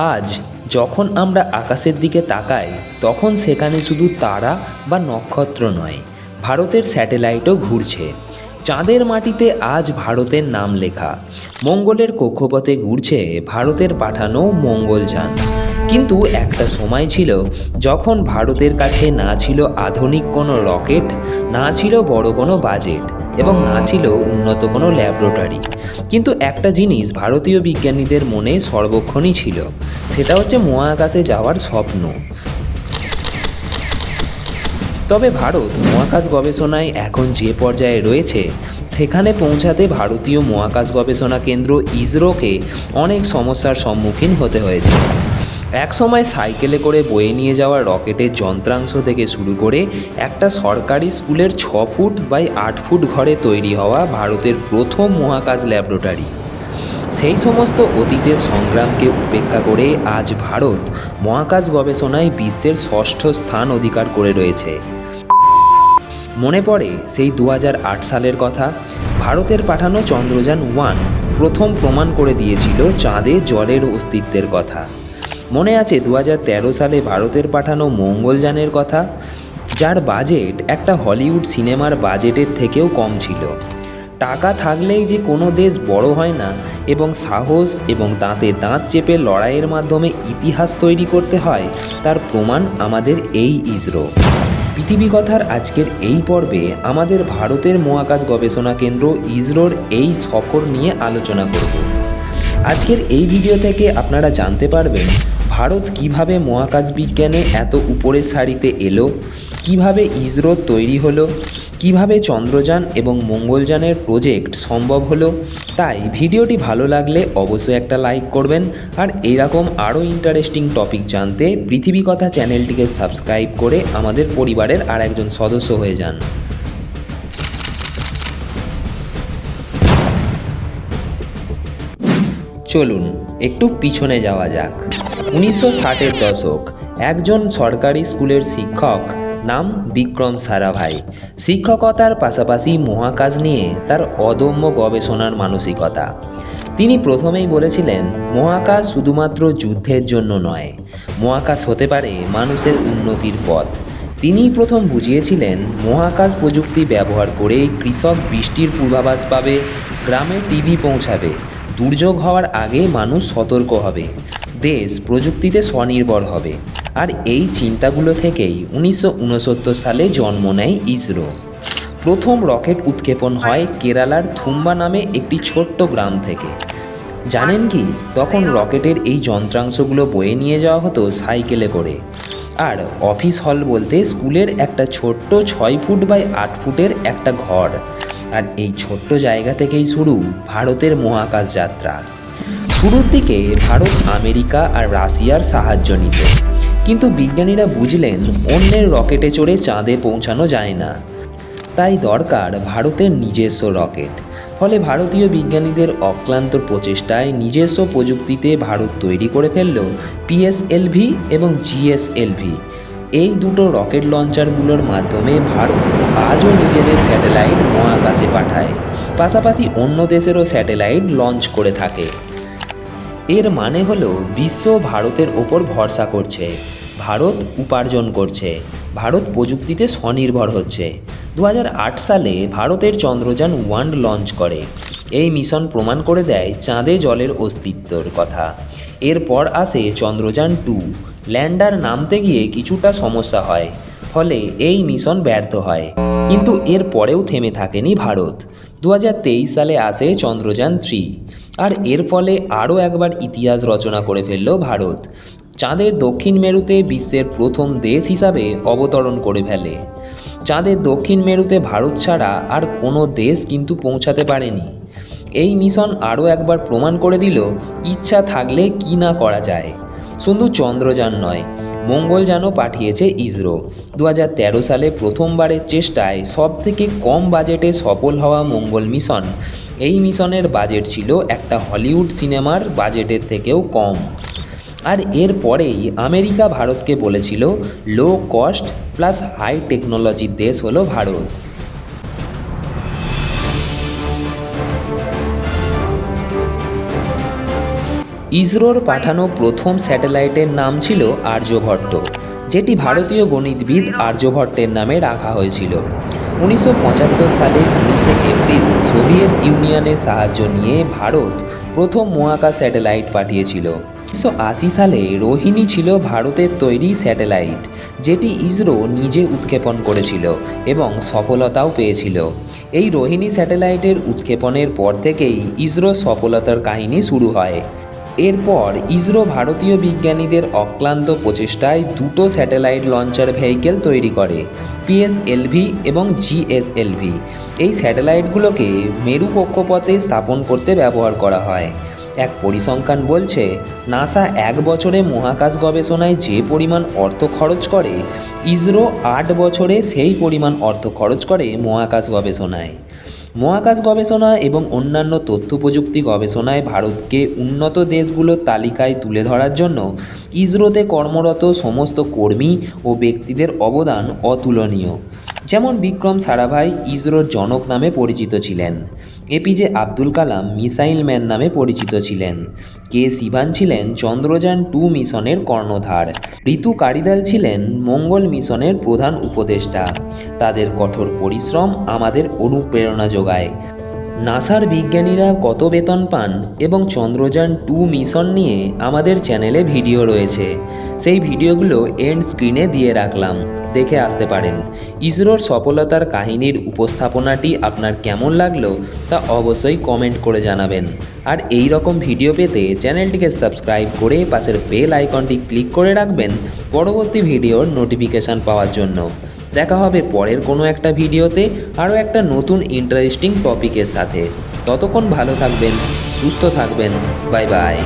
আজ যখন আমরা আকাশের দিকে তাকাই তখন সেখানে শুধু তারা বা নক্ষত্র নয়, ভারতের স্যাটেলাইটও ঘুরছে। চাঁদের মাটিতে আজ ভারতের নাম লেখা, মঙ্গলের কক্ষপথে ঘুরছে ভারতের পাঠানো মঙ্গলযান। কিন্তু একটা সময় ছিল যখন ভারতের কাছে না ছিল আধুনিক কোনো রকেট, না ছিল বড় কোনো বাজেট এবং না ছিল উন্নত কোনো ল্যাবরেটরি। কিন্তু একটা জিনিস ভারতীয় বিজ্ঞানীদের মনে সর্বক্ষণই ছিল, সেটা হচ্ছে মহাকাশে যাওয়ার স্বপ্ন। তবে ভারত মহাকাশ গবেষণায় এখন যে পর্যায়ে রয়েছে, সেখানে পৌঁছাতে ভারতীয় মহাকাশ গবেষণা কেন্দ্র ইসরোকে অনেক সমস্যার সম্মুখীন হতে হয়েছে। একসময় সাইকেলে করে বয়ে নিয়ে যাওয়া রকেটের যন্ত্রাংশ থেকে শুরু করে একটা সরকারি স্কুলের 6 ফুট বাই 8 ফুট ঘরে তৈরি হওয়া ভারতের প্রথম মহাকাশ ল্যাবরেটরি, সেই সমস্ত অতীতের সংগ্রামকে উপেক্ষা করে আজ ভারত মহাকাশ গবেষণায় বিশ্বের 6ষ্ঠ স্থান অধিকার করে রয়েছে। মনে পড়ে সেই 2008 সালের কথা। ভারতের পাঠানো চন্দ্রযান-1 প্রথম প্রমাণ করে দিয়েছিল চাঁদে জলের অস্তিত্বের কথা। মনে আছে 2013 সালে ভারতের পাঠানো মঙ্গলযানের কথা, যার বাজেট একটা হলিউড সিনেমার বাজেটের থেকেও কম ছিল। টাকা থাকলেই যে কোনো দেশ বড় হয় না, এবং সাহস এবং দাঁতে দাঁত চেপে লড়াইয়ের মাধ্যমে ইতিহাস তৈরি করতে হয়, তার প্রমাণ আমাদের এই ইসরো। পৃথিবী কথার আজকের এই পর্বে আমাদের ভারতের মহাকাশ গবেষণা কেন্দ্র ইসরোর এই সফর নিয়ে আলোচনা করব। আজকের এই ভিডিও থেকে আপনারা জানতে পারবেন ভারত কিভাবে মহাকাশ বিজ্ঞানে এত উপরের সারিতে এলো, কিভাবে ইসরো তৈরি হলো, কিভাবে চন্দ্রযান এবং মঙ্গলযানের প্রজেক্ট সম্ভব হলো। তাই ভিডিওটি ভালো লাগলে অবশ্যই একটা লাইক করবেন, আর এরকম আরও ইন্টারেস্টিং টপিক জানতে পৃথিবী কথা চ্যানেলটিকে সাবস্ক্রাইব করে আমাদের পরিবারের আর একজন সদস্য হয়ে যান। চলুন একটু পিছনে যাওয়া যাক। 1960-এর দশক। একজন সরকারি স্কুলের শিক্ষক, নাম বিক্রম সারাভাই, শিক্ষকতার পাশাপাশি মহাকাশ নিয়ে তার অদম্য গবেষণার মানসিকতা। তিনি প্রথমেই বলেছিলেন, মহাকাশ শুধুমাত্র যুদ্ধের জন্য নয়, মহাকাশ হতে পারে মানুষের উন্নতির পথ। তিনিই প্রথম বুঝিয়েছিলেন মহাকাশ প্রযুক্তি ব্যবহার করে কৃষক বৃষ্টির পূর্বাভাস পাবে, গ্রামে টিভি পৌঁছাবে, দুর্যোগ হওয়ার আগে মানুষ সতর্ক হবে, দেশ প্রযুক্তিতে স্বনির্ভর হবে। আর এই চিন্তাগুলো থেকেই 1969 সালে জন্ম নেয় ইসরো। প্রথম রকেট উৎক্ষেপণ হয় কেরালার থুম্বা নামে একটি ছোট্ট গ্রাম থেকে। জানেন কি, তখন রকেটের এই যন্ত্রাংশগুলো বয়ে নিয়ে যাওয়া হতো সাইকেলে করে। আর অফিস হল বলতে স্কুলের একটা ছোট্ট 6 ফুট বাই 8 ফুটের একটা ঘর। আর এই ছোট্ট জায়গা থেকেই শুরু ভারতের মহাকাশ যাত্রা। শুরুর দিকে ভারত আমেরিকা আর রাশিয়ার সাহায্য নিত, কিন্তু বিজ্ঞানীরা বুঝলেন অন্যের রকেটে চড়ে চাঁদে পৌঁছানো যায় না, তাই দরকার ভারতের নিজস্ব রকেট। ফলে ভারতীয় বিজ্ঞানীদের অক্লান্ত প্রচেষ্টায় নিজস্ব প্রযুক্তিতে ভারত তৈরি করে ফেলল পিএসএলভি এবং জিএসএলভি। এই দুটো রকেট লঞ্চারগুলোর মাধ্যমে ভারত আজও নিজেদের স্যাটেলাইট মহাকাশে পাঠায়, পাশাপাশি অন্য দেশেরও স্যাটেলাইট লঞ্চ করে থাকে। এর মানে হলো বিশ্ব ভারতের ওপর ভরসা করছে, ভারত উপার্জন করছে, ভারত প্রযুক্তিতে স্বনির্ভর হচ্ছে। 2008 সালে ভারতের চন্দ্রযান-1 লঞ্চ করে। এই মিশন প্রমাণ করে দেয় চাঁদে জলের অস্তিত্বর কথা। এরপর আসে চন্দ্রযান-2। ল্যান্ডার নামতে গিয়ে কিছুটা সমস্যা হয়, ফলে এই মিশন ব্যর্থ হয়। কিন্তু এর পরেও থেমে থাকেনি ভারত। 2023 সালে আসে চন্দ্রযান-3, আর এর ফলে আরও একবার ইতিহাস রচনা করে ফেলল ভারত। চাঁদের দক্ষিণ মেরুতে বিশ্বের প্রথম দেশ হিসাবে অবতরণ করে ফেলে। চাঁদের দক্ষিণ মেরুতে ভারত ছাড়া আর কোনো দেশ কিন্তু পৌঁছাতে পারেনি। এই মিশন আরও একবার প্রমাণ করে দিল ইচ্ছা থাকলে কি না করা যায়। শুধু চন্দ্রযান নয়, মঙ্গলযানও পাঠিয়েছে ইসরো। 2013 সালে প্রথমবারের চেষ্টায় সবথেকে কম বাজেটে সফল হওয়া মঙ্গল মিশন। এই মিশনের বাজেট ছিল একটা হলিউড সিনেমার বাজেটের থেকেও কম। আর এর পরেই আমেরিকা ভারতকে বলেছিল লো কস্ট প্লাস হাই টেকনোলজির দেশ হলো ভারত। ইসরোর পাঠানো প্রথম স্যাটেলাইটের নাম ছিল আর্যভট্ট, যেটি ভারতীয় গণিতবিদ আর্যভট্টের নামে রাখা হয়েছিল। 1975 সালে 19শে এপ্রিল সোভিয়েত ইউনিয়নের সাহায্য নিয়ে ভারত প্রথম মহাকাশ স্যাটেলাইট পাঠিয়েছিল। 1980 সালে রোহিণী ছিল ভারতের তৈরি স্যাটেলাইট, যেটি ইসরো নিজে উৎক্ষেপণ করেছিল এবং সফলতাও পেয়েছিল। এই রোহিণী স্যাটেলাইটের উৎক্ষেপণের পর থেকেই ইসরোর সফলতার কাহিনী শুরু হয়। এরপর ইসরো ভারতীয় বিজ্ঞানীদের অক্লান্ত প্রচেষ্টায় দুটো স্যাটেলাইট লঞ্চার ভেহিকেল তৈরি করে, পিএসএলভি এবং জিএসএলভি। এই স্যাটেলাইটগুলোকে মেরু কক্ষপথে স্থাপন করতে ব্যবহার করা হয়। এক পরিসংখ্যান বলছে, নাসা 1 বছরে মহাকাশ গবেষণায় যে পরিমাণ অর্থ খরচ করে, ইসরো 8 বছরে সেই পরিমাণ অর্থ খরচ করে মহাকাশ গবেষণায়। মহাকাশ গবেষণা এবং অন্যান্য তথ্য প্রযুক্তি গবেষণায় ভারতকে উন্নত দেশগুলোর তালিকায় তুলে ধরার জন্য ইসরোতে কর্মরত সমস্ত কর্মী ও ব্যক্তিদের অবদান অতুলনীয়। যেমন বিক্রম সারাভাই ইসরোর জনক নামে পরিচিত ছিলেন, APJ Abdul Kalam missile man নামে পরিচিত ছিলেন, কে শিবান ছিলেন চন্দ্রযান 2 মিশনের কর্ণধার, ঋতু কারিদাল ছিলেন মঙ্গল মিশনের প্রধান উপদেষ্টা। তাদের কঠোর পরিশ্রম আমাদের অনুপ্রেরণা যোগায়। নাসার বিজ্ঞানীরা কত বেতন পান এবং চন্দ্রযান 2 মিশন নিয়ে আমাদের চ্যানেলে ভিডিও রয়েছে, সেই ভিডিওগুলো এন্ড স্ক্রিনে দিয়ে রাখলাম, দেখে আসতে পারেন। ইসরোর সফলতার কাহিনীর উপস্থাপনাটি আপনার কেমন লাগলো তা অবশ্যই কমেন্ট করে জানাবেন। আর এই রকম ভিডিও পেতে চ্যানেলটিকে সাবস্ক্রাইব করে পাশের বেল আইকনটি ক্লিক করে রাখবেন পরবর্তী ভিডিওর নোটিফিকেশান পাওয়ার জন্য। দেখা হবে পরের কোনো একটা ভিডিওতে আরও একটা নতুন ইন্টারেস্টিং টপিকের সাথে। ততক্ষণ ভালো থাকবেন, সুস্থ থাকবেন, বাই বাই।